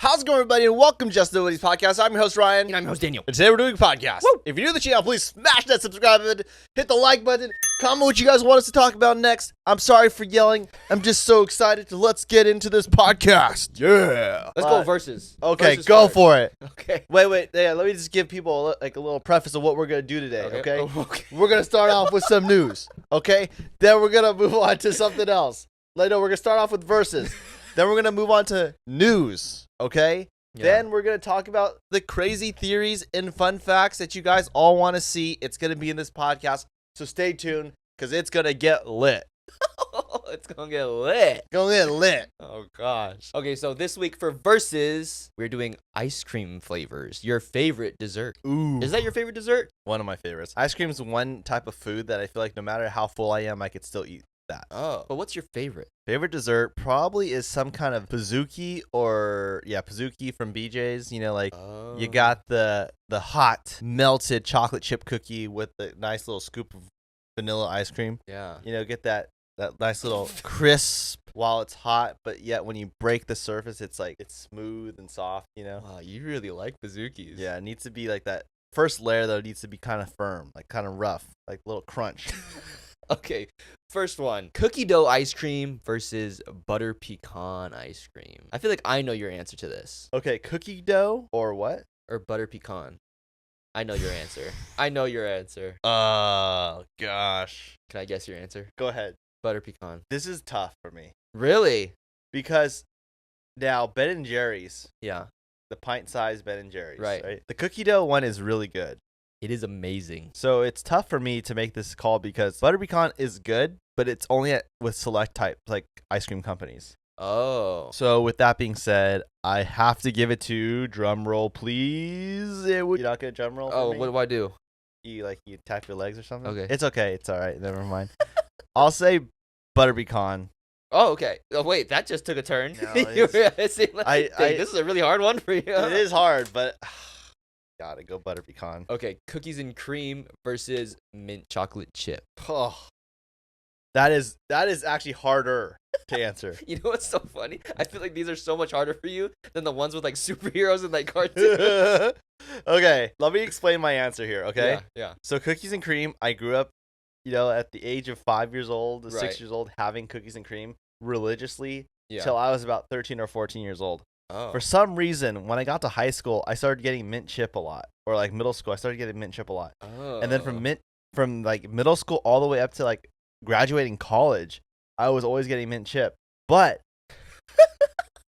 How's it going, everybody, and welcome to Just Nobody's Podcast. I'm your host, Ryan. And I'm your host, Daniel. And today we're doing a podcast. Woo! If you're new to the channel, please smash that subscribe button, hit the like button, comment what you guys want us to talk about next. I'm sorry for yelling. I'm just so excited to let's get into this podcast. Yeah. Let's go versus. Okay, Versus go first. for it. Okay. Wait. Yeah, let me just give people a little preface of what we're going to do today, okay? Oh, okay. We're going to start off with some news, okay? Then we're going to move on to something else. We're going to start off with verses. Then we're going to move on to news, okay? Yeah. Then we're going to talk about the crazy theories and fun facts that you guys all want to see. It's going to be in this podcast, so stay tuned because it's going to get lit. It's going to get lit. Going to get lit. Oh, gosh. Okay, so this week for versus, we're doing ice cream flavors. Your favorite dessert. Ooh. Is that your favorite dessert? One of my favorites. Ice cream is one type of food that I feel like no matter how full I am, I could still eat that. Oh. But what's your favorite? Favorite dessert probably is some kind of pizookie pizookie from BJ's. You know, like you got the hot melted chocolate chip cookie with the nice little scoop of vanilla ice cream. Yeah. You know, get that nice little crisp while it's hot, but yet when you break the surface, it's smooth and soft, you know? Wow, you really like bazookies. Yeah, it needs to be like that. First layer, though, needs to be kind of firm, like kind of rough, like a little crunch. Okay, first one. Cookie dough ice cream versus butter pecan ice cream. I feel like I know your answer to this. Okay, cookie dough or what? Or butter pecan. I know your answer. I know your answer. Oh, gosh. Can I guess your answer? Go ahead. Butter pecan. This is tough for me. Really? Because now Ben & Jerry's, Yeah. the pint-sized Ben & Jerry's, Right. The cookie dough one is really good. It is amazing. So it's tough for me to make this call because butter pecan is good, but it's only with select type like ice cream companies. Oh. So with that being said, I have to give it to drum roll, please. You're not gonna drum roll. Oh, for me? what do I do? You tap your legs or something? Okay. It's okay. It's all right. Never mind. I'll say butter pecan. Oh, okay. Oh, wait, that just took a turn. No, You were saying, like, I- this is a really hard one for you. It is hard, but gotta go butter pecan. Okay, cookies and cream versus mint chocolate chip. Oh, that is actually harder to answer. You know what's so funny? I feel like these are so much harder for you than the ones with like superheroes and like cartoons. Okay, let me explain my answer here, okay? Yeah. So cookies and cream, I grew up, at the age of 5 years old, Right. 6 years old, having cookies and cream religiously Yeah. till I was about 13 or 14 years old. Oh. For some reason, when I got to high school, I started getting mint chip a lot. Or like middle school, I started getting mint chip a lot. Oh. And then from like middle school all the way up to like graduating college, I was always getting mint chip. But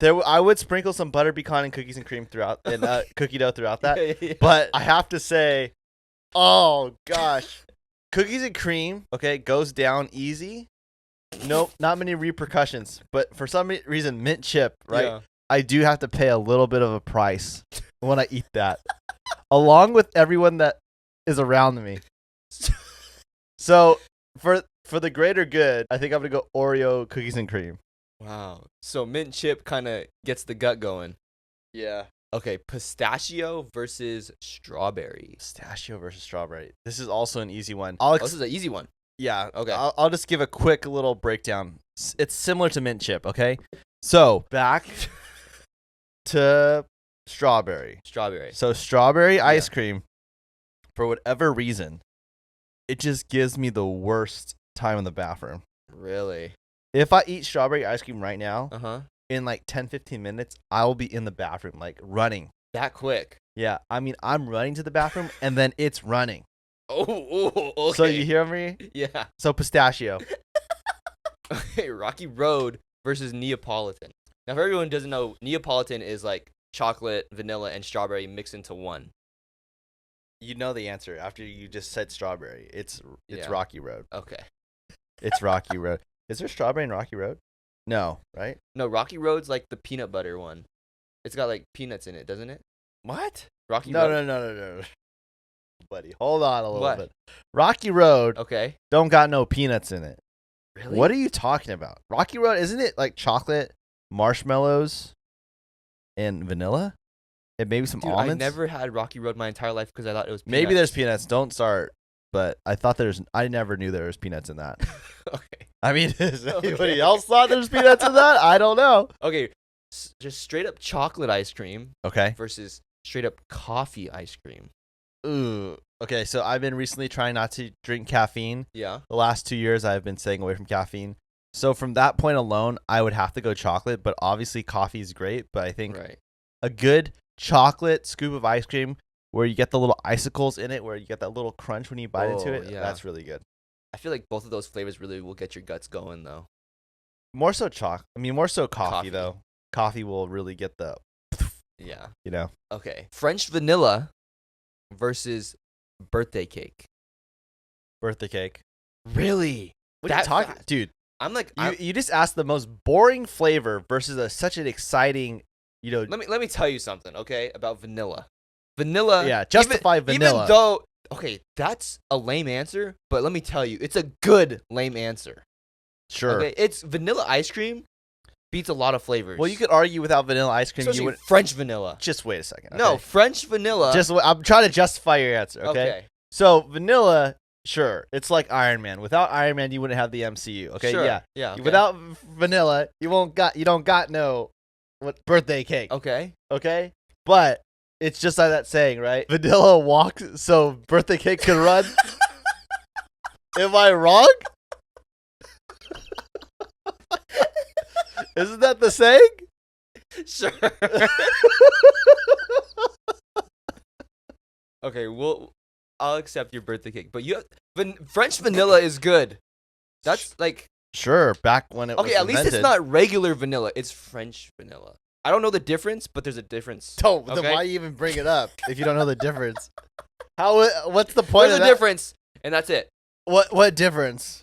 I would sprinkle some butter pecan and cookies and cream throughout and cookie dough throughout that. Yeah. But I have to say, oh gosh, cookies and cream, okay, goes down easy. Nope, not many repercussions. But for some reason, mint chip, right? Yeah. I do have to pay a little bit of a price when I eat that, along with everyone that is around me. So for the greater good, I think I'm gonna go Oreo cookies and cream. Wow. So mint chip kind of gets the gut going. Yeah. Okay, pistachio versus strawberry. Pistachio versus strawberry. This is also an easy one. This is an easy one. Yeah. Okay. I'll just give a quick little breakdown. It's similar to mint chip, okay? So back to strawberry. Strawberry. So strawberry ice cream, for whatever reason, it just gives me the worst time in the bathroom. Really? If I eat strawberry ice cream right now, Uh-huh. in like 10-15 minutes, I will be in the bathroom, like running. That quick. Yeah, I mean, I'm running to the bathroom, and then it's running. Oh, okay. So you hear me? Yeah. So pistachio. Okay, Rocky Road versus Neapolitan. Now, for everyone who doesn't know, Neapolitan is like chocolate, vanilla, and strawberry mixed into one. You know the answer after you just said strawberry. It's Yeah. Rocky Road. Okay. It's Rocky Road. Is there strawberry in Rocky Road? No, right? No, Rocky Road's like the peanut butter one. It's got like peanuts in it, doesn't it? What? Rocky No, Road. no. Buddy, hold on a little What? bit. Rocky Road Okay. don't got no peanuts in it. Really? What are you talking about? Rocky Road, isn't it like chocolate, marshmallows, and vanilla? And maybe some Dude, almonds? I never had Rocky Road my entire life because I thought it was peanuts. Maybe there's peanuts. Don't start. But I never knew there was peanuts in that. Okay. I mean, does Okay. anybody else thought there's peanuts in that? I don't know. Okay. just straight up chocolate ice cream Okay. versus straight up coffee ice cream. Ooh. Okay, so I've been recently trying not to drink caffeine. Yeah. The last 2 years, I've been staying away from caffeine. So from that point alone, I would have to go chocolate. But obviously, coffee is great. But I think Right. a good chocolate scoop of ice cream where you get the little icicles in it, where you get that little crunch when you bite into it, yeah. that's really good. I feel like both of those flavors really will get your guts going, though. More so more so coffee, Coffee. though. Coffee will really get the, Yeah. you know. Okay. French vanilla versus birthday cake. Birthday cake. Really? What are you talking, fast? dude? I'm like, You just asked the most boring flavor versus such an exciting, let me tell you something, okay, about vanilla. Vanilla. Yeah, justify vanilla. Even though, okay, that's a lame answer, but let me tell you, it's a good lame answer. Sure. Okay, it's vanilla ice cream beats a lot of flavors. Well, you could argue without vanilla ice cream, especially you would. French vanilla. Just wait a second. Okay? No, French vanilla. I'm trying to justify your answer. Okay. So vanilla, sure, it's like Iron Man. Without Iron Man, you wouldn't have the MCU. Okay. Sure. Yeah. Yeah. Okay. Without vanilla, you don't got no birthday cake. Okay. Okay. But it's just like that saying, right? Vanilla walks so birthday cake can run. Am I wrong? Isn't that the saying? Sure. Okay, I'll accept your birthday cake, but French vanilla is good. That's like Sure, back when it was okay. At least it's not regular vanilla; it's French vanilla. I don't know the difference, but there's a difference. Then okay? why even bring it up if you don't know the difference? What's the point There's of a that? difference, and that's it. What difference?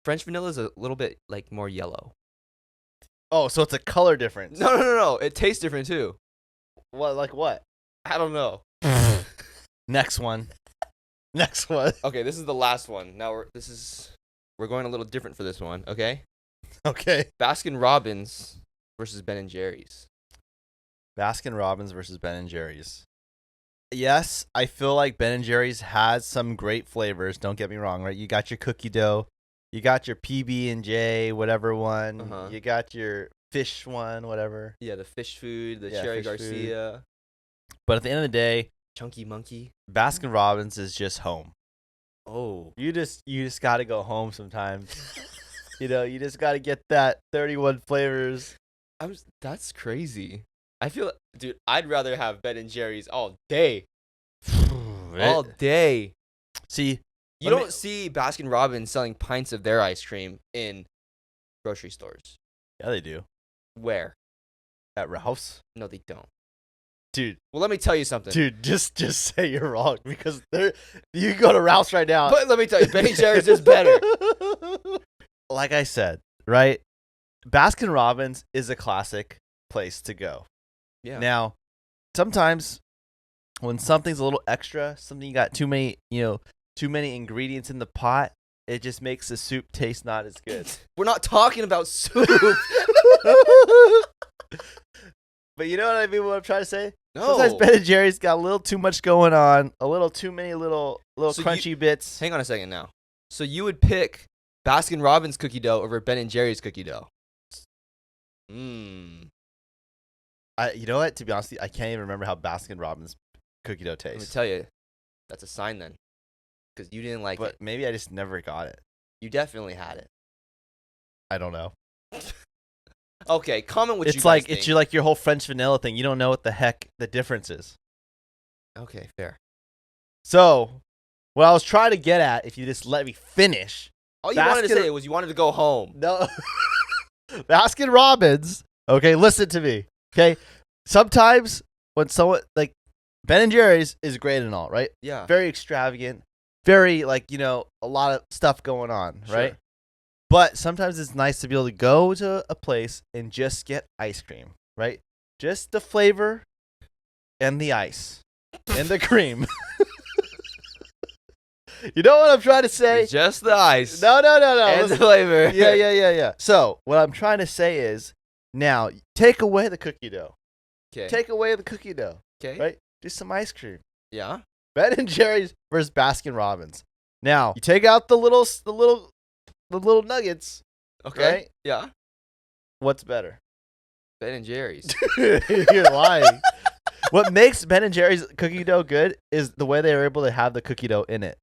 French vanilla is a little bit like more yellow. Oh, so it's a color difference. No. It tastes different too. What? Like what? I don't know. Next one. Next one. Okay, this is the last one. Now we're going a little different for this one. Okay. Okay. Baskin Robbins versus Ben and Jerry's. Baskin Robbins versus Ben and Jerry's. Yes, I feel like Ben and Jerry's has some great flavors. Don't get me wrong, right? You got your cookie dough, you got your PB and J, whatever one. Uh-huh. You got your fish one, whatever. Yeah, the fish food, the Yeah, Cherry fish Garcia, But at the end of the day, Chunky Monkey. Baskin Robbins is just home. Oh. You just got to go home sometimes. You just got to get that 31 flavors. That's crazy. I feel, dude, I'd rather have Ben and Jerry's all day. All day. See, You don't see Baskin Robbins selling pints of their ice cream in grocery stores. Yeah, they do. Where? At Ralph's? No, they don't. Dude. Well, let me tell you something. Dude, just say you're wrong because you can go to Ralph's right now. But let me tell you, Ben and Jerry's is better. Like I said, right? Baskin Robbins is a classic place to go. Yeah. Now, sometimes when something's a little extra, something you got too many ingredients in the pot, it just makes the soup taste not as good. We're not talking about soup. But you know what I mean? What I'm trying to say? No. Sometimes Ben and Jerry's got a little too much going on, a little too many little So crunchy bits. Hang on a second now. So you would pick Baskin Robbins cookie dough over Ben and Jerry's cookie dough? You know what? To be honest with you, I can't even remember how Baskin Robbins cookie dough Let me tastes. tell you, that's a sign then, because you didn't like But it. maybe I just never got it. You definitely had it. I don't know. Okay, comment what you It's guys like think. it's like your whole French vanilla thing. You don't know what the heck the difference is. Okay, fair. So, what I was trying to get at, if you just let me finish. All you wanted to say was you wanted to go home. No. Baskin Robbins. Okay, listen to me. Okay, sometimes when someone like Ben and Jerry's is great and all, right? Yeah. Very extravagant, very a lot of stuff going on, right? Sure. But sometimes it's nice to be able to go to a place and just get ice cream, right? Just the flavor and the ice and the cream. You know what I'm trying to say? Just the ice. No. And the flavor. Yeah. So what I'm trying to say is, now take away the cookie dough. Okay. Take away the cookie dough. Okay. Right? Just some ice cream. Yeah. Ben and Jerry's versus Baskin Robbins. Now you take out the little nuggets. Okay. Right? Yeah. What's better? Ben and Jerry's. You're lying. What makes Ben and Jerry's cookie dough good is the way they are able to have the cookie dough in it.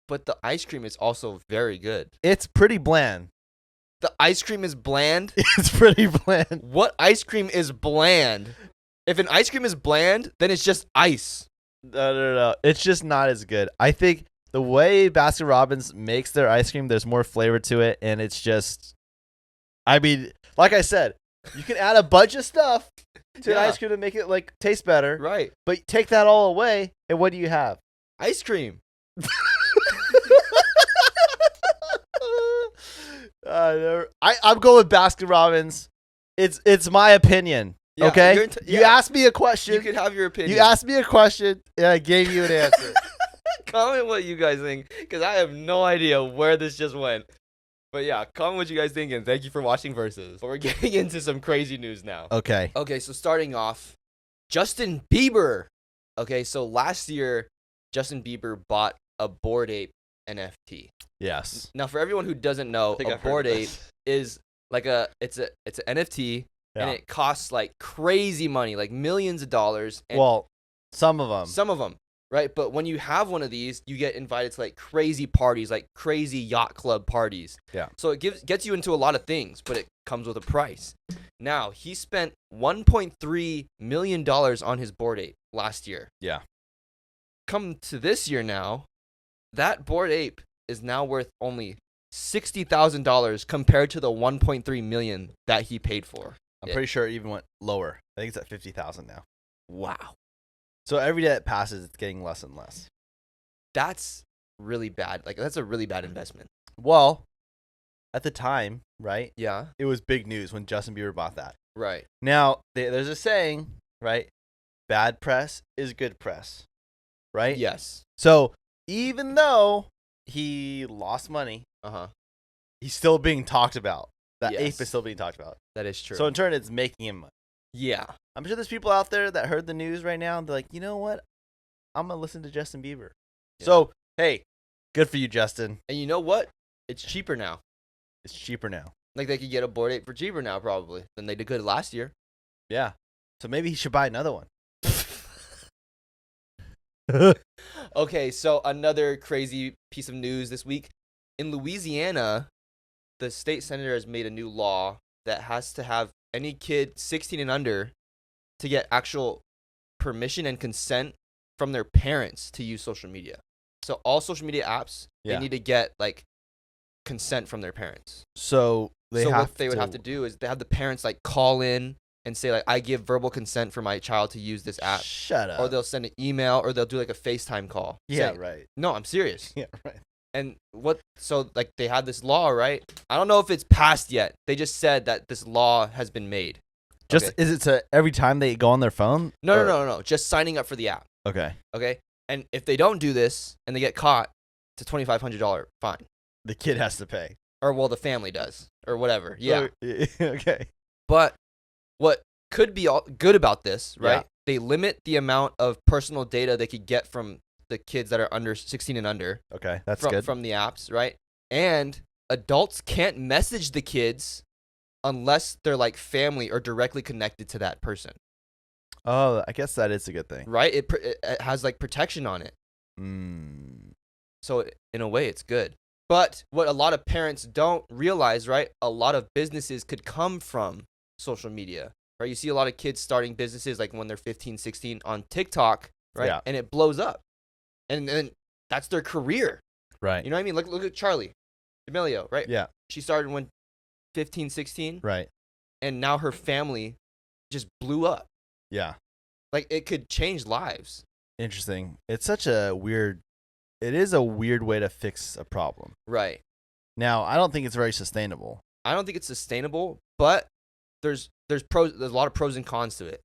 But the ice cream is also very good. It's pretty bland. The ice cream is bland? It's pretty bland. What ice cream is bland? If an ice cream is bland, then it's just ice. No. It's just not as good. I think the way Baskin Robbins makes their ice cream, there's more flavor to it, and it's just, I mean, like I said, you can add a bunch of stuff to an ice cream to make it like taste better. Right. But take that all away, and what do you have? Ice cream. I'm going with Baskin Robbins. It's my opinion. Yeah, okay? You asked me a question. You could have your opinion. You asked me a question, and I gave you an answer. Comment what you guys think, because I have no idea where this just went. But yeah, comment what you guys think, and thank you for watching Versus. But we're getting into some crazy news now. Okay. Okay, so starting off, Justin Bieber. Okay, so last year, Justin Bieber bought a Bored Ape NFT. Yes. Now, for everyone who doesn't know, a Bored Ape is like it's an NFT, and it costs like crazy money, like millions of dollars. And well, some of them. Right? But when you have one of these, you get invited to like crazy parties, like crazy yacht club parties. Yeah. So it gets you into a lot of things, but it comes with a price. Now, he spent $1.3 million on his Bored Ape last year. Yeah. Come to this year now, that Bored Ape is now worth only $60,000 compared to the $1.3 million that he paid for. I'm pretty sure it even went lower. I think it's at 50,000 now. Wow. So every day that passes, it's getting less and less. That's really bad. Like, that's a really bad investment. Well, at the time, right? Yeah. It was big news when Justin Bieber bought that. Right. Now, there's a saying, right? Bad press is good press, right? Yes. So even though he lost money, he's still being talked about. That ape is still being talked about. That is true. So in turn, it's making him money. Yeah. I'm sure there's people out there that heard the news right now and they're like, you know what? I'm going to listen to Justin Bieber. Yeah. So, hey, good for you, Justin. And you know what? It's cheaper now. It's cheaper now. Like, they could get a Bored Ape for cheaper now, probably, than they did last year. Yeah. So maybe he should buy another one. Okay, so another crazy piece of news this week. In Louisiana, the state senator has made a new law that has to have any kid 16 and under to get actual permission and consent from their parents to use social media. So all social media apps, they need to get like consent from their parents. So what they would have to do is they have the parents like call in and say like, I give verbal consent for my child to use this app. Shut up. Or they'll send an email or they'll do like a FaceTime call. Yeah, saying, right. No, I'm serious. Yeah, right. And so like they had this law, right? I don't know if it's passed yet. They just said that this law has been made. Just okay. Is it to every time they go on their phone? No. Just signing up for the app. Okay. Okay. And if they don't do this and they get caught, it's a $2,500 fine. The kid has to pay. Or well, the family does, or whatever. Yeah. Okay. But what could be good about this, right? Yeah. They limit the amount of personal data they could get from the kids that are under 16 and under. Okay, that's good. From the apps, right? And adults can't message the kids unless they're like family or directly connected to that person. Oh, I guess that is a good thing. Right? It has like protection on it. So in a way, it's good. But what a lot of parents don't realize, right? A lot of businesses could come from social media, right? You see a lot of kids starting businesses like when they're 15, 16 on TikTok, right? Yeah. And it blows up. And then that's their career. Right. You know what I mean? Look at Charlie D'Amelio, right? Yeah. She started when 15, 16. Right. And now her family just blew up. Yeah. Like it could change lives. Interesting. It is a weird way to fix a problem. Right. Now, I don't think it's very sustainable. I don't think it's sustainable, but there's a lot of pros and cons to it.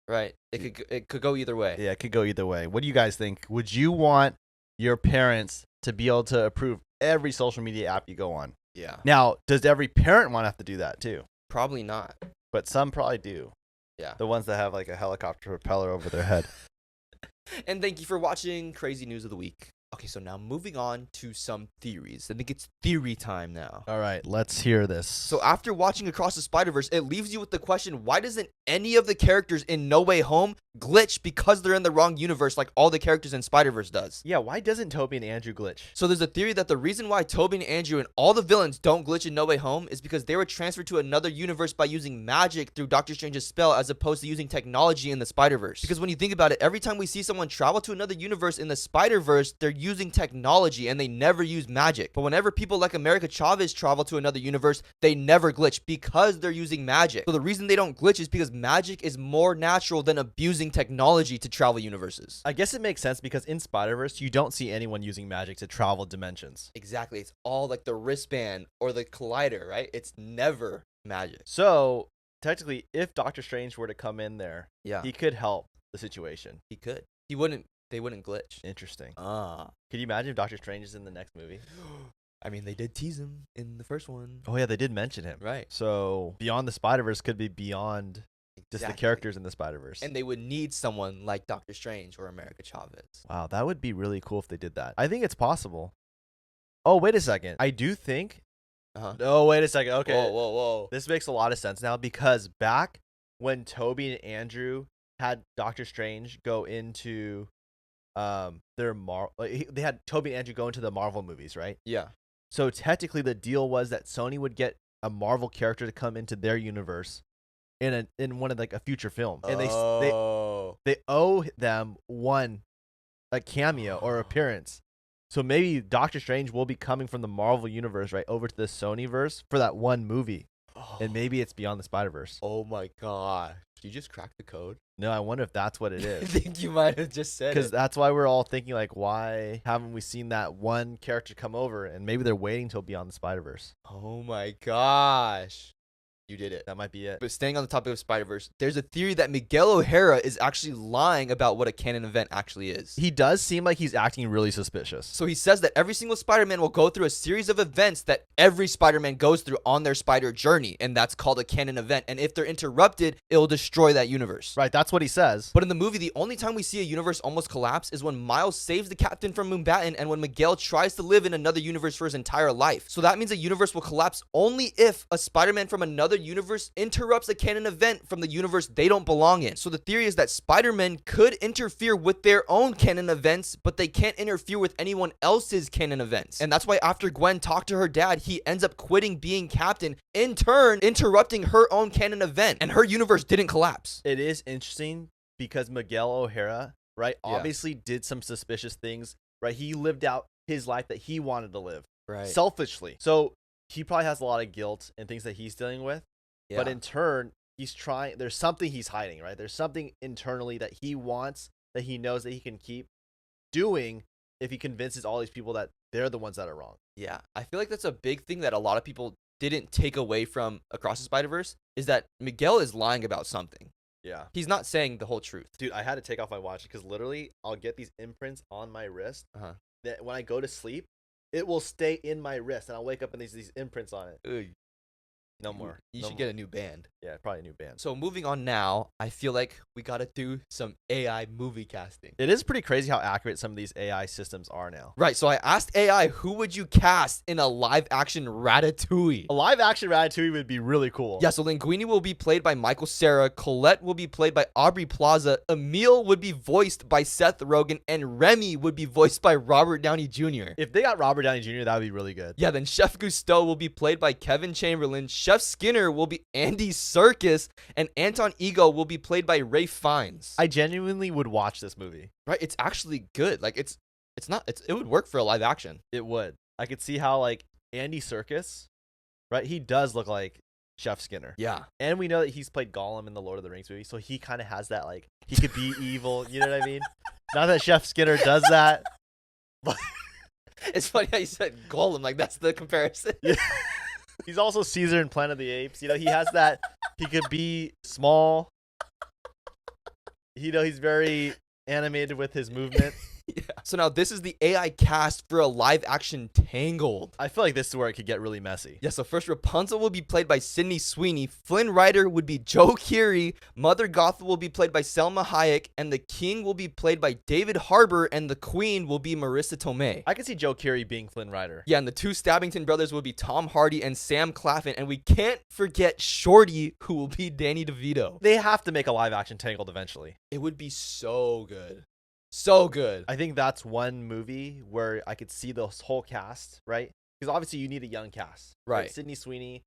Right. It could go either way. Yeah, it could go either way. What do you guys think? Would you want your parents to be able to approve every social media app you go on? Yeah. Now, does every parent want to have to do that too? Probably not. But some probably do. Yeah. The ones that have like a helicopter propeller over their head. And thank you for watching Crazy News of the Week. Okay, so now moving on to some theories. I think it's theory time now. All right, let's hear this. So after watching Across the Spider-Verse, it leaves you with the question, why doesn't any of the characters in No Way Home glitch because they're in the wrong universe like all the characters in Spider-Verse does? Yeah, why doesn't Tobey and Andrew glitch? So there's a theory that the reason why Tobey and Andrew and all the villains don't glitch in No Way Home is because they were transferred to another universe by using magic through Doctor Strange's spell as opposed to using technology in the Spider-Verse. Because when you think about it, every time we see someone travel to another universe in the Spider-Verse, they're using technology and they never use magic. But whenever people like America Chavez travel to another universe, they never glitch because they're using magic. So the reason they don't glitch is because magic is more natural than abusing technology to travel universes. I guess it makes sense because in Spider-Verse, you don't see anyone using magic to travel dimensions. Exactly. It's all like the wristband or the collider, right? It's never magic. So, technically, if Doctor Strange were to come in there, Yeah, he could help the situation. he could. He wouldn't. They wouldn't glitch. Interesting. Ah. Could you imagine if Doctor Strange is in the next movie? I mean, they did tease him in the first one. Oh, yeah, they did mention him. Right. So, Beyond the Spider-Verse could be beyond just the Exactly. characters in the Spider-Verse. And they would need someone like Doctor Strange or America Chavez. Wow, that would be really cool if they did that. I think it's possible. Oh, wait a second. I do think. Uh-huh. Oh, wait a second. Okay. Whoa. This makes a lot of sense now because back when Tobey and Andrew had Doctor Strange go into they had Tobey and Andrew go into the Marvel movies, right? Yeah. So technically the deal was that Sony would get a Marvel character to come into their universe in one of like a future film. And they owe them a cameo or appearance. So maybe Doctor Strange will be coming from the Marvel universe right over to the Sony verse for that one movie. And maybe it's Beyond the Spider-Verse. Oh my gosh. Did you just crack the code? No, I wonder if that's what it I is. think you might have just said Because it. that's why we're all thinking, like, why haven't we seen that one character come over? And maybe they're waiting till Beyond the Spider-Verse. Oh my gosh. You did it. That might be it. But staying on the topic of Spider-Verse, there's a theory that Miguel O'Hara is actually lying about what a canon event actually is. He does seem like he's acting really suspicious. So he says that every single Spider-Man will go through a series of events that every Spider-Man goes through on their spider journey, and that's called a canon event. And if they're interrupted, it'll destroy that universe. Right, that's what he says. But in the movie, the only time we see a universe almost collapse is when Miles saves the captain from Mumbattan and when Miguel tries to live in another universe for his entire life. So that means a universe will collapse only if a Spider-Man from another universe interrupts a canon event from the universe they don't belong in. So the theory is that Spider-Man could interfere with their own canon events, but they can't interfere with anyone else's canon events. And that's why after Gwen talked to her dad, he ends up quitting being captain, in turn interrupting her own canon event, and her universe didn't collapse. It is interesting because Miguel O'Hara, right, Yeah. obviously did some suspicious things, right? He lived out his life that he wanted to live Right. selfishly. So he probably has a lot of guilt and things that he's dealing with. Yeah. But in turn, there's something he's hiding, right? There's something internally that he wants, that he knows that he can keep doing if he convinces all these people that they're the ones that are wrong. Yeah, I feel like that's a big thing that a lot of people didn't take away from Across the Spider-Verse is that Miguel is lying about something. Yeah. He's not saying the whole truth. Dude, I had to take off my watch because literally I'll get these imprints on my wrist Uh-huh. that when I go to sleep, it will stay in my wrist and I'll wake up and these imprints on it. Ugh, No more. You No should more. get a new band. Yeah, probably a new band. So moving on now, I feel like we gotta do some AI movie casting. It is pretty crazy how accurate some of these AI systems are now. Right, so I asked AI, who would you cast in a live-action Ratatouille? A live action Ratatouille would be really cool. Yeah, so Linguini will be played by Michael Cera, Colette will be played by Aubrey Plaza, Emile would be voiced by Seth Rogen, and Remy would be voiced by Robert Downey Jr. If they got Robert Downey Jr., that would be really good. Yeah, then Chef Gusteau will be played by Kevin Chamberlain, Chef Skinner will be Andy Serkis, and Anton Ego will be played by Ray Fiennes. I genuinely would watch this movie. Right, it's actually good. Like it would work for a live action. It would. I could see how like Andy Serkis, right? He does look like Chef Skinner. Yeah. And we know that he's played Gollum in the Lord of the Rings movie, so he kind of has that like he could be evil. You know what I mean? Not that Chef Skinner does that. But It's funny how you said Gollum, like that's the comparison. yeah. He's also Caesar in Planet of the Apes. You know, he has that. He could be small. You know, he's very animated with his movement. Yeah. So now this is the AI cast for a live-action Tangled. I feel like this is where it could get really messy. Yeah, so first Rapunzel will be played by Sydney Sweeney, Flynn Rider would be Joe Keery, Mother Gothel will be played by Selma Hayek, and the King will be played by David Harbour, and the Queen will be Marissa Tomei. I can see Joe Keery being Flynn Rider. Yeah, and the two Stabbington brothers will be Tom Hardy and Sam Claflin, and we can't forget Shorty, who will be Danny DeVito. They have to make a live action Tangled eventually. It would be so good. So good. I think that's one movie where I could see the whole cast, right? Because obviously you need a young cast. Right. Sydney Sweeney,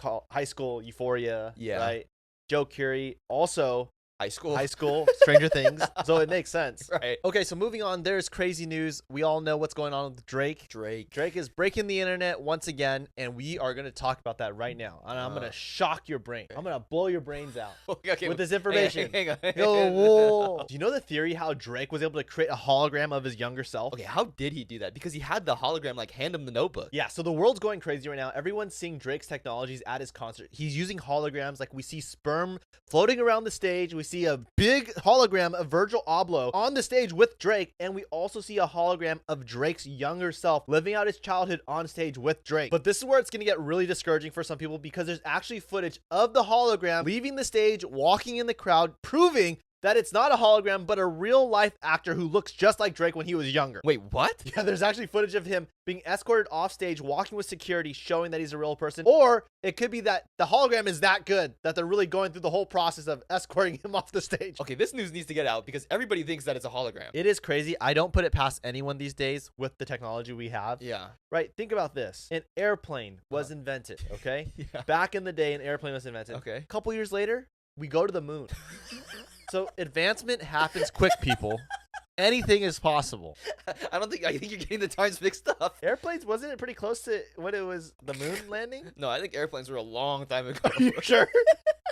high school Euphoria. Yeah. Right. Joe Keery, also High school. High School, Stranger Things. So it makes sense. Right. Okay, so moving on, there's crazy news. We all know what's going on with Drake. Drake is breaking the internet once again, and we are going to talk about that right now. And I'm going to shock your brain. I'm going to blow your brains out with this information. Hang on. Whoa. Do you know the theory how Drake was able to create a hologram of his younger self? Okay, how did he do that? Because he had the hologram like hand him the notebook. Yeah, so the world's going crazy right now. Everyone's seeing Drake's technologies at his concert. He's using holograms. Like we see sperm floating around the stage. We see a big hologram of Virgil Abloh on the stage with Drake. And we also see a hologram of Drake's younger self living out his childhood on stage with Drake. But this is where it's going to get really discouraging for some people because there's actually footage of the hologram leaving the stage, walking in the crowd, proving that it's not a hologram, but a real life actor who looks just like Drake when he was younger. Wait, what? Yeah, there's actually footage of him being escorted off stage, walking with security, showing that he's a real person. Or it could be that the hologram is that good that they're really going through the whole process of escorting him off the stage. Okay, this news needs to get out because everybody thinks that it's a hologram. It is crazy. I don't put it past anyone these days with the technology we have. Yeah. Right? Think about this. An airplane was invented, okay? Yeah. Back in the day, an airplane was invented. Okay. A couple years later, we go to the moon. So advancement happens quick, people. Anything is possible. I think you're getting the times mixed up. Airplanes, wasn't it pretty close to when it was the moon landing? No, I think airplanes were a long time ago. Are you sure?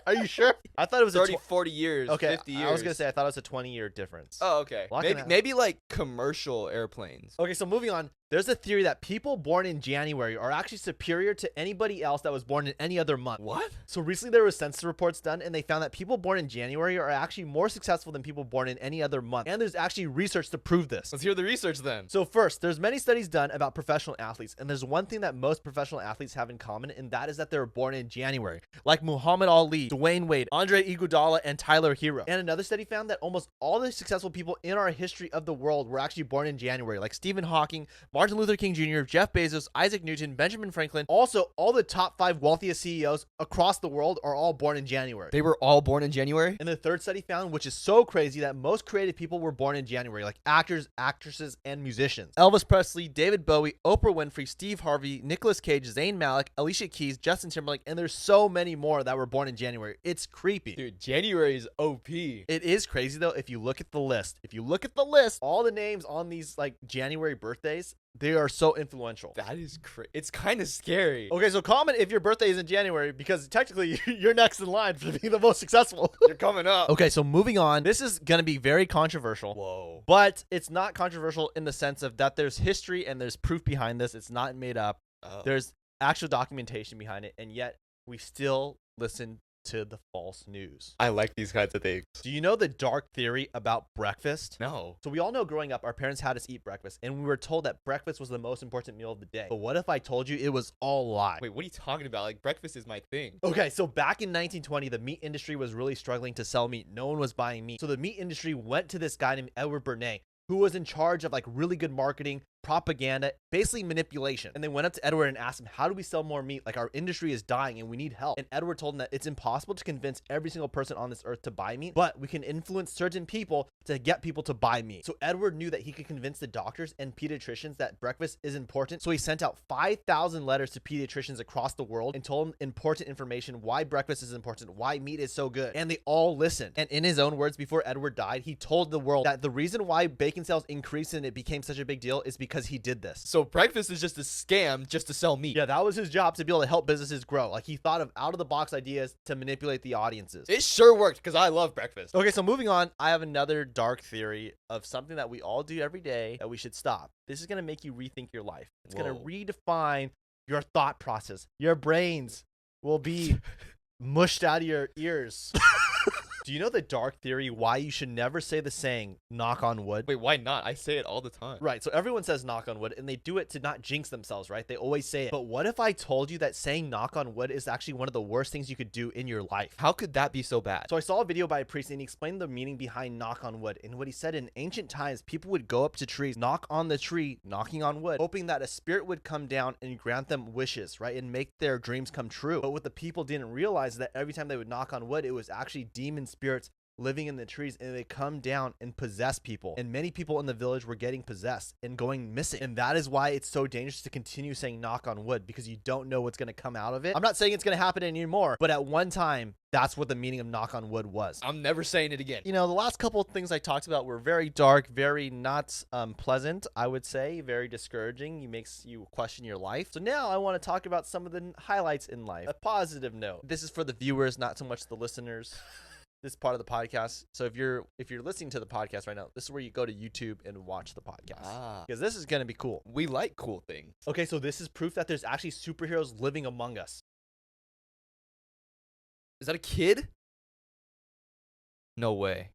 Are you sure? I thought it was 30, 40 years, okay, 50 years. I was going to say, I thought it was a 20-year difference. Oh, okay. Maybe like commercial airplanes. Okay, so moving on. There's a theory that people born in January are actually superior to anybody else that was born in any other month. What? So recently there was census reports done, and they found that people born in January are actually more successful than people born in any other month. And there's actually research to prove this. Let's hear the research then. So first, there's many studies done about professional athletes, and there's one thing that most professional athletes have in common, and that is that they were born in January, like Muhammad Ali, Dwayne Wade, Andre Iguodala, and Tyler Hero. And another study found that almost all the successful people in our history of the world were actually born in January, like Stephen Hawking, Martin Luther King Jr., Jeff Bezos, Isaac Newton, Benjamin Franklin. Also, all the top 5 wealthiest CEOs across the world are all born in January. They were all born in January? And the third study found, which is so crazy, that most creative people were born in January, like actors, actresses, and musicians. Elvis Presley, David Bowie, Oprah Winfrey, Steve Harvey, Nicolas Cage, Zayn Malik, Alicia Keys, Justin Timberlake, and there's so many more that were born in January. It's creepy. Dude, January is OP. It is crazy, though, if you look at the list. All the names on these, like, January birthdays, they are so influential. That is crazy. It's kind of scary. Okay, so comment if your birthday is in January because technically you're next in line for being the most successful. You're coming up. Okay, so moving on. This is going to be very controversial. Whoa. But it's not controversial in the sense of that there's history and there's proof behind this. It's not made up. Oh. There's actual documentation behind it, and yet we still listen to the false news. I like these kinds of things. Do you know the dark theory about breakfast? No. So we all know growing up, our parents had us eat breakfast, and we were told that breakfast was the most important meal of the day. But what if I told you it was all a lie? Wait, what are you talking about? Like, breakfast is my thing. Okay, so back in 1920, the meat industry was really struggling to sell meat. No one was buying meat. So the meat industry went to this guy named Edward Bernays, who was in charge of like really good marketing, propaganda, basically manipulation. And they went up to Edward and asked him, how do we sell more meat? Like, our industry is dying and we need help. And Edward told him that it's impossible to convince every single person on this earth to buy meat, but we can influence certain people to get people to buy meat. So Edward knew that he could convince the doctors and pediatricians that breakfast is important. So he sent out 5,000 letters to pediatricians across the world and told them important information, why breakfast is important, why meat is so good. And they all listened. And in his own words, before Edward died, he told the world that the reason why bacon sales increased and it became such a big deal is because he did this. So breakfast is just a scam just to sell meat. Yeah, that was his job, to be able to help businesses grow. Like, he thought of out-of-the-box ideas to manipulate the audiences. It sure worked because I love breakfast. Okay, so moving on, I have another dark theory of something that we all do every day that we should stop. This is going to make you rethink your life. It's going to redefine your thought process. Your brains will be mushed out of your ears. Do you know the dark theory why you should never say the saying knock on wood? Wait, why not? I say it all the time. Right, so everyone says knock on wood, and they do it to not jinx themselves, right? They always say it. But what if I told you that saying knock on wood is actually one of the worst things you could do in your life? How could that be so bad? So I saw a video by a priest, and he explained the meaning behind knock on wood. And what he said, in ancient times, people would go up to trees, knock on the tree, knocking on wood, hoping that a spirit would come down and grant them wishes, right? And make their dreams come true. But what the people didn't realize is that every time they would knock on wood, it was actually demon spirits living in the trees, and they come down and possess people. And many people in the village were getting possessed and going missing. And that is why it's so dangerous to continue saying knock on wood, because you don't know what's going to come out of it. I'm not saying it's going to happen anymore, but at one time, that's what the meaning of knock on wood was. I'm never saying it again. You know, the last couple of things I talked about were very dark, very not pleasant, I would say, very discouraging. It makes you question your life. So now I want to talk about some of the highlights in life. A positive note. This is for the viewers, not so much the listeners. This part of the podcast. So if you're listening to the podcast right now, this is where you go to YouTube and watch the podcast. Because this is going to be cool. We like cool things. Okay, so this is proof that there's actually superheroes living among us. Is that a kid? No way.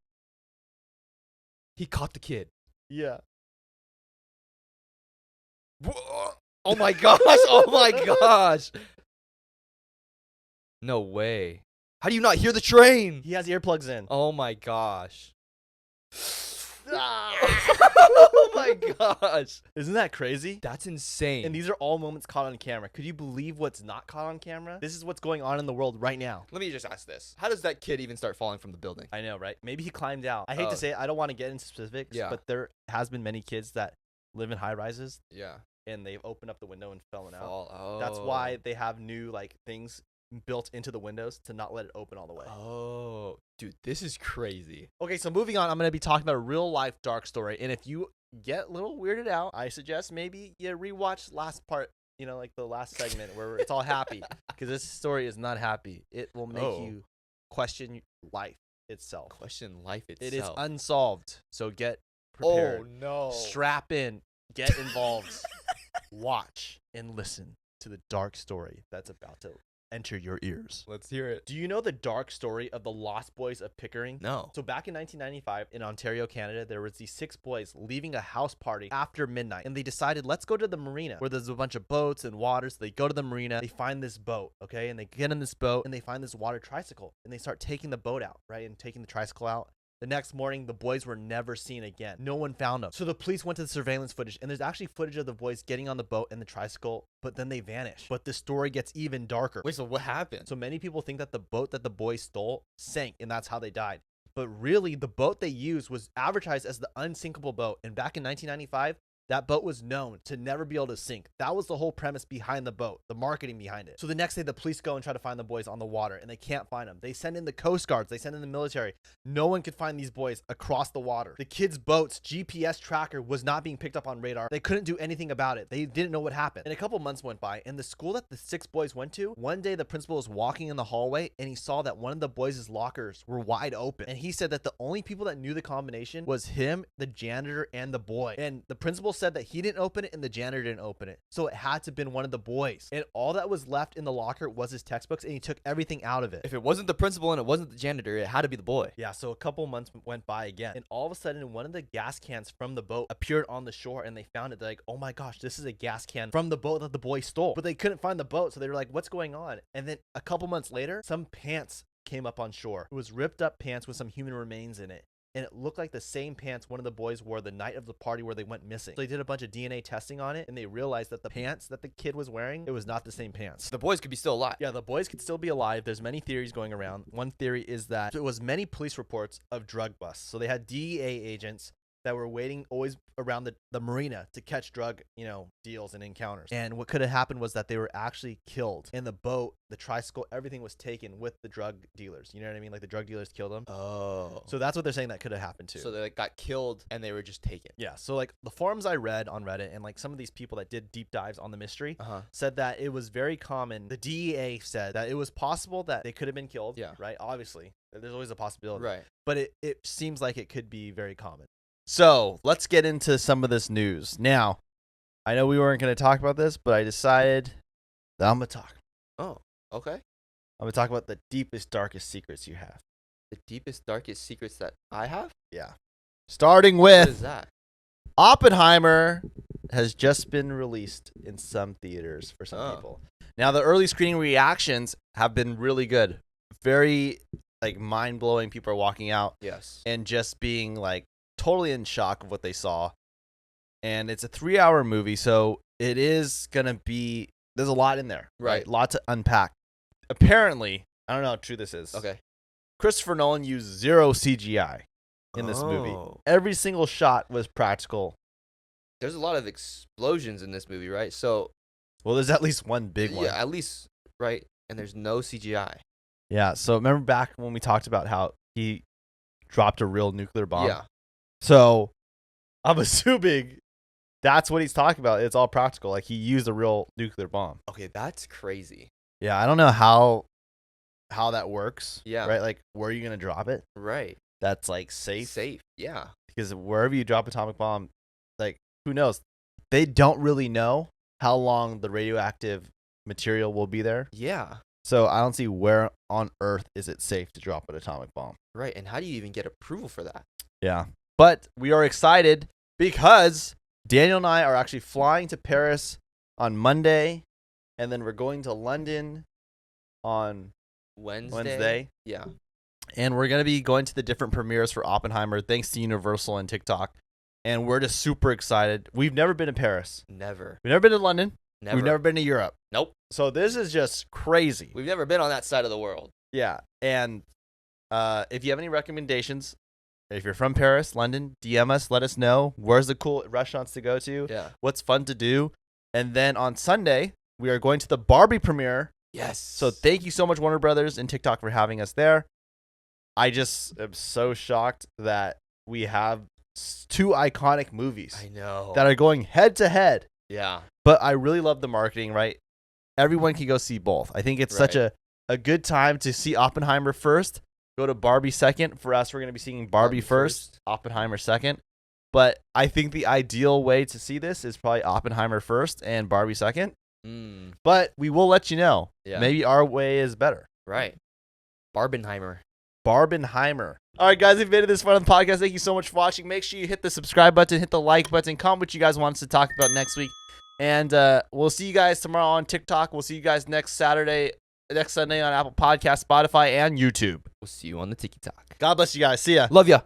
He caught the kid. Yeah. Oh my gosh. Oh my gosh. No way. How do you not hear the train? He has earplugs in. Oh my gosh. Ah. Oh my gosh. Isn't that crazy? That's insane. And these are all moments caught on camera. Could you believe what's not caught on camera? This is what's going on in the world right now. Let me just ask this. How does that kid even start falling from the building? I know, right? Maybe he climbed out. I hate to say it. I don't want to get into specifics, but there has been many kids that live in high rises. Yeah. And they've opened up the window and fallen out. Oh. That's why they have new things built into the windows to not let it open all the way. Oh, dude, this is crazy. Okay, so moving on, I'm going to be talking about a real life dark story. And if you get a little weirded out, I suggest maybe you rewatch last part, the last segment where it's all happy, because this story is not happy. It will make you question life itself. Question life itself. It is unsolved. So get prepared. Oh, no. Strap in. Get involved. Watch and listen to the dark story that's about to enter your ears. Let's hear it. Do you know the dark story of the Lost Boys of Pickering? No. So back in 1995 in Ontario, Canada, there was these 6 boys leaving a house party after midnight, and they decided, let's go to the marina where there's a bunch of boats and water. So they go to the marina, they find this boat, okay, and they get in this boat and they find this water tricycle, and they start taking the boat out, right, and taking the tricycle out. The next morning, the boys were never seen again. No one found them. So the police went to the surveillance footage, and there's actually footage of the boys getting on the boat and the tricycle, but then they vanish. But the story gets even darker. Wait, so what happened? So many people think that the boat that the boys stole sank, and that's how they died. But really, the boat they used was advertised as the unsinkable boat. And back in 1995, that boat was known to never be able to sink. That was the whole premise behind the boat, the marketing behind it. So the next day, the police go and try to find the boys on the water, and they can't find them. They send in the Coast Guards. They send in the military. No one could find these boys across the water. The kids' boat's GPS tracker was not being picked up on radar. They couldn't do anything about it. They didn't know what happened. And a couple months went by, and the school that the 6 boys went to, one day the principal was walking in the hallway, and he saw that one of the boys' lockers were wide open. And he said that the only people that knew the combination was him, the janitor, and the boy. And the principal said that he didn't open it and the janitor didn't open it. So it had to have been one of the boys. And all that was left in the locker was his textbooks, and he took everything out of it. If it wasn't the principal and it wasn't the janitor, it had to be the boy. Yeah, so a couple months went by again. And all of a sudden, one of the gas cans from the boat appeared on the shore, and they found it. They're like, oh my gosh, this is a gas can from the boat that the boy stole. But they couldn't find the boat, so they were like, what's going on? And then a couple months later, some pants came up on shore. It was ripped up pants with some human remains in it. And it looked like the same pants one of the boys wore the night of the party where they went missing. So they did a bunch of DNA testing on it, and they realized that the pants that the kid was wearing, it was not the same pants. The boys could be still alive. Yeah, the boys could still be alive. There's many theories going around. One theory is that there was many police reports of drug busts. So they had DEA agents that were waiting always around the marina to catch drug, deals and encounters. And what could have happened was that they were actually killed. And the boat, the tricycle, everything was taken with the drug dealers. You know what I mean? Like the drug dealers killed them. Oh. So that's what they're saying that could have happened too. So they got killed and they were just taken. Yeah. So the forums I read on Reddit and some of these people that did deep dives on the mystery said that it was very common. The DEA said that it was possible that they could have been killed. Yeah. Right. Obviously, there's always a possibility. Right. But it seems like it could be very common. So let's get into some of this news. Now, I know we weren't going to talk about this, but I decided that I'm going to talk. Oh, okay. I'm going to talk about the deepest, darkest secrets you have. The deepest, darkest secrets that I have? Yeah. Starting What is with that? Oppenheimer has just been released in some theaters for some Oh. people. Now, the early screening reactions have been really good. Very, like, mind-blowing. People are walking out Yes. and just being, like, totally in shock of what they saw. And it's a 3-hour movie, so it is going to be... There's a lot in there. Right. Lot to unpack. Apparently, I don't know how true this is. Okay. Christopher Nolan used 0 CGI in this movie. Oh. Every single shot was practical. There's a lot of explosions in this movie, right? So Well, there's at least one big one. yeah, at least, right? And there's no CGI. Yeah, so remember back when we talked about how he dropped a real nuclear bomb? Yeah. So I'm assuming that's what he's talking about. It's all practical. Like, he used a real nuclear bomb. Okay, that's crazy. Yeah, I don't know how that works. Yeah. Right? Like, where are you going to drop it? Right. That's, like, safe. Safe. Yeah. Because wherever you drop atomic bomb, like, who knows? They don't really know how long the radioactive material will be there. Yeah. So I don't see where on earth is it safe to drop an atomic bomb. Right. And how do you even get approval for that? Yeah. But we are excited because Daniel and I are actually flying to Paris on Monday, and then we're going to London on Wednesday. Yeah. And we're going to be going to the different premieres for Oppenheimer, thanks to Universal and TikTok. And we're just super excited. We've never been to Paris. Never. We've never been to London. Never. We've never been to Europe. Nope. So this is just crazy. We've never been on that side of the world. Yeah. And if you have any recommendations, if you're from Paris, London, DM us. Let us know. Where's the cool restaurants to go to? Yeah. What's fun to do? And then on Sunday, we are going to the Barbie premiere. Yes. So thank you so much, Warner Brothers and TikTok, for having us there. I just am so shocked that we have 2 iconic movies I know. that are going head to head. Yeah. But I really love the marketing, right? Everyone can go see both. I think it's such Right. a good time to see Oppenheimer first, go to Barbie second. For us, we're going to be seeing Barbie first, Oppenheimer second. But I think the ideal way to see this is probably Oppenheimer first and Barbie second. Mm, But we will let you know. yeah. Maybe our way is better. Right. Barbenheimer. Barbenheimer. All right, guys, if you made it this far on the podcast, thank you so much for watching. Make sure you hit the subscribe button, hit the like button, comment what you guys want us to talk about next week. And we'll see you guys tomorrow on TikTok. We'll see you guys next Sunday on Apple Podcasts, Spotify, and YouTube. We'll see you on the TikTok. God bless you guys. See ya. Love ya.